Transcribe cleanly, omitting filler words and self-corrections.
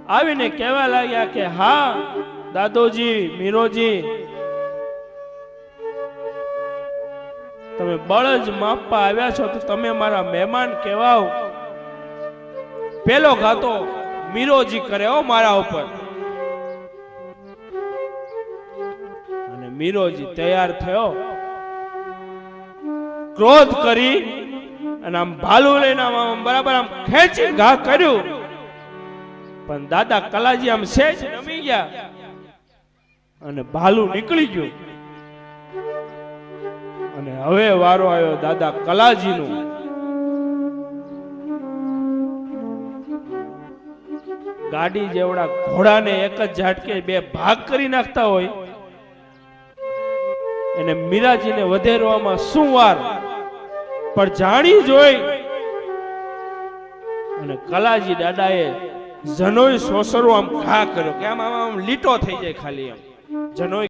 આવીને કહેવા લાગ્યા કે હા દાદોજી, મીરોજી, તમે બળદ માપવા આવ્યા છો તો તમે મારા મહેમાન કહેવાઓ. પેલો ઘાતો મીરોજી કરે હો મારા ઉપર. અને મીરોજી તૈયાર થયો, ક્રોધ કરી અને આમ ભાલું લઈને આમ બરાબર આમ ખેંચી ઘા કર્યું. પણ દાદા કલાજી આમ સેજ નમી ગયા અને ભાલું નીકળી ગયું. અને હવે વારો આવ્યો દાદા કલાજીનો. ગાડી જેવડા ઘોડાને એક જ ઝાટકે બે ભાગ કરી નાખતા હોય એને મીરાજીને વધેરવામાં શું વાર, પણ જાણી જોઈ અને કલાજી દાદાએ જનોય સોસરો આમ ઘા કર્યો કે આમ લીટો થઈ જાય ખાલી. આમ જનોય